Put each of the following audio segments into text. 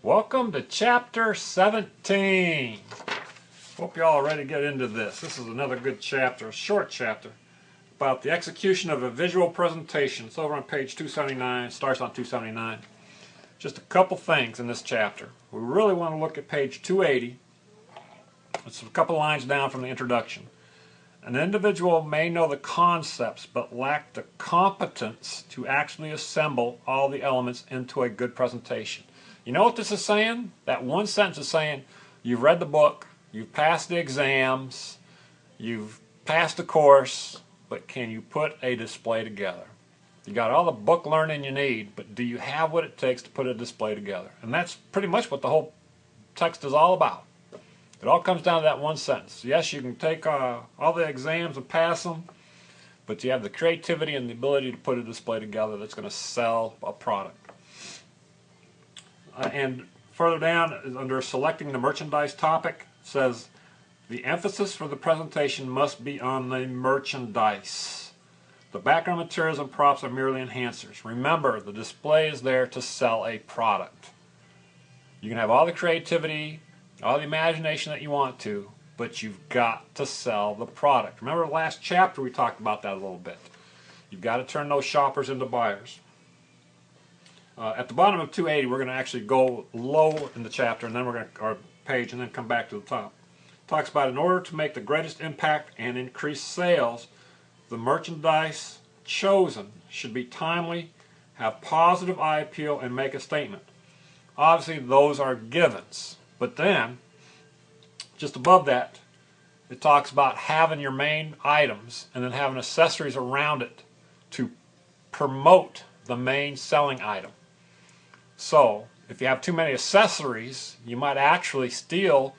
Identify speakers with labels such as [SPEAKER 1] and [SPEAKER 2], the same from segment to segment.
[SPEAKER 1] Welcome to Chapter 17. Hope y'all are ready to get into this. This is another good chapter, a short chapter, about the execution of a visual presentation. It's over on page 279, starts on 279. Just a couple things in this chapter. We really want to look at page 280. It's a couple lines down from the introduction. An individual may know the concepts but lack the competence to actually assemble all the elements into a good presentation. You know what this is saying? That one sentence is saying you've read the book, you've passed the exams, you've passed the course, but can you put a display together? You got all the book learning you need, but do you have what it takes to put a display together? And that's pretty much what the whole text is all about. It all comes down to that one sentence. Yes, you can take all the exams and pass them, but you have the creativity and the ability to put a display together that's going to sell a product. And further down, under selecting the merchandise topic, it says, the emphasis for the presentation must be on the merchandise. The background materials and props are merely enhancers. Remember, the display is there to sell a product. You can have all the creativity, all the imagination that you want to, but you've got to sell the product. Remember the last chapter we talked about that a little bit. You've got to turn those shoppers into buyers. At the bottom of 280, we're going to actually go low in the chapter, and then we're going to, or page, and then come back to the top. It talks about in order to make the greatest impact and increase sales, the merchandise chosen should be timely, have positive eye appeal, and make a statement. Obviously, those are givens. But then, just above that, it talks about having your main items and then having accessories around it to promote the main selling item. So, if you have too many accessories, you might actually steal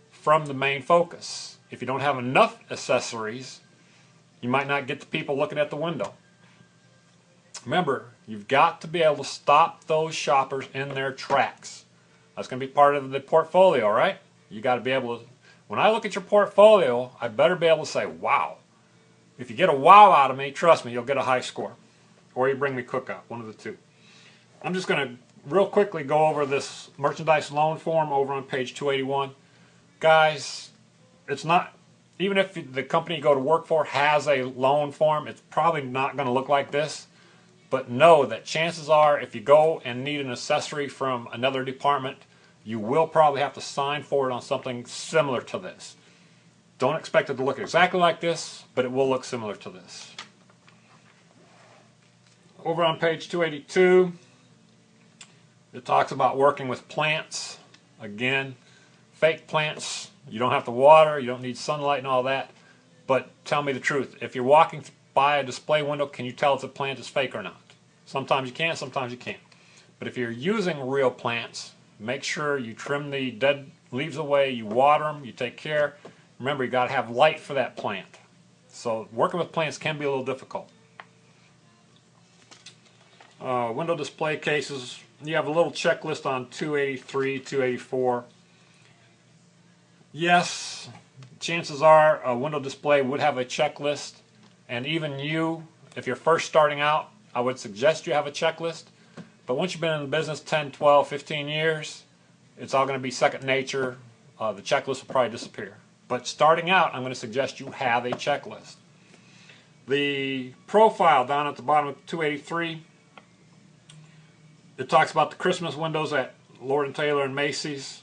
[SPEAKER 1] from the main focus. If you don't have enough accessories, you might not get the people looking at the window. Remember, you've got to be able to stop those shoppers in their tracks. That's going to be part of the portfolio, right? You got to be able to, when I look at your portfolio, I better be able to say, wow. If you get a wow out of me, trust me, you'll get a high score. Or you bring me cookout, one of the two. I'm just going to real quickly go over this merchandise loan form over on page 281. Guys, it's not, even if the company you go to work for has a loan form, it's probably not going to look like this. But know that chances are if you go and need an accessory from another department, you will probably have to sign for it on something similar to this. Don't expect it to look exactly like this, but it will look similar to this. Over on page 282, it talks about working with plants. Again, fake plants, you don't have to water, you don't need sunlight and all that. But tell me the truth, if you're walking by a display window, can you tell if the plant is fake or not? Sometimes you can, sometimes you can't. But if you're using real plants, make sure you trim the dead leaves away, you water them, you take care. Remember, you got to have light for that plant. So working with plants can be a little difficult. Window display cases, you have a little checklist on 283, 284. Yes, chances are a window display would have a checklist, and even you, if you're first starting out, I would suggest you have a checklist. But once you've been in the business 10, 12, 15 years, it's all going to be second nature. The checklist will probably disappear. But starting out, I'm going to suggest you have a checklist. The profile down at the bottom of 283, it talks about the Christmas windows at Lord & Taylor and Macy's.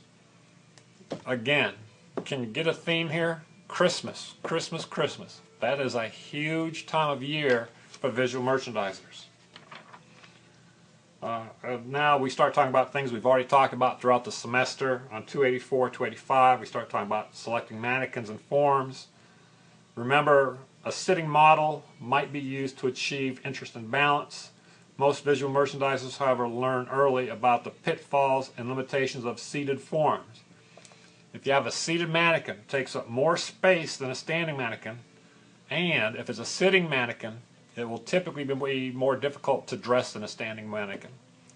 [SPEAKER 1] Again, can you get a theme here? Christmas, Christmas, Christmas. That is a huge time of year for visual merchandisers. Now we start talking about things we've already talked about throughout the semester. On 284, 285, we start talking about selecting mannequins and forms. Remember, a sitting model might be used to achieve interest and balance. Most visual merchandisers, however, learn early about the pitfalls and limitations of seated forms. If you have a seated mannequin, it takes up more space than a standing mannequin, and if it's a sitting mannequin, it will typically be more difficult to dress than a standing mannequin.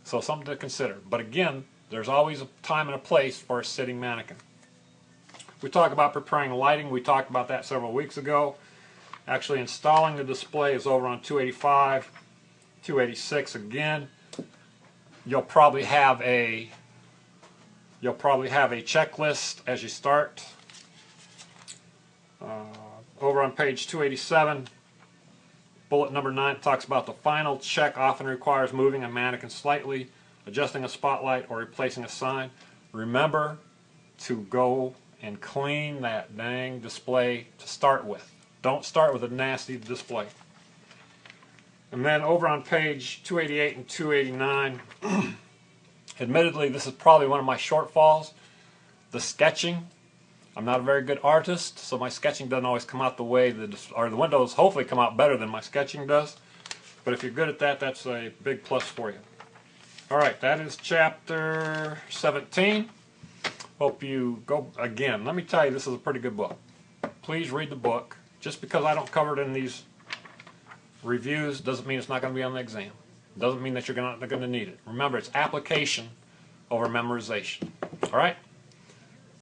[SPEAKER 1] So something to consider. But again, there's always a time and a place for a sitting mannequin. We talk about preparing lighting. We talked about that several weeks ago. Actually installing the display is over on 285, 286 again. You'll probably have a You'll probably have a checklist as you start. Over on page 287, bullet number 9 talks about the final check often requires moving a mannequin slightly, adjusting a spotlight, or replacing a sign. Remember to go and clean that dang display to start with. Don't start with a nasty display. And then over on page 288 and 289, admittedly this is probably one of my shortfalls, the sketching. I'm not a very good artist, so my sketching doesn't always come out the way the windows hopefully come out better than my sketching does. But if you're good at that, that's a big plus for you. Alright, that is chapter 17. Hope you go again. Let me tell you, this is a pretty good book. Please read the book. Just because I don't cover it in these reviews doesn't mean it's not going to be on the exam. Doesn't mean that you're not going to need it. Remember, it's application over memorization. Alright?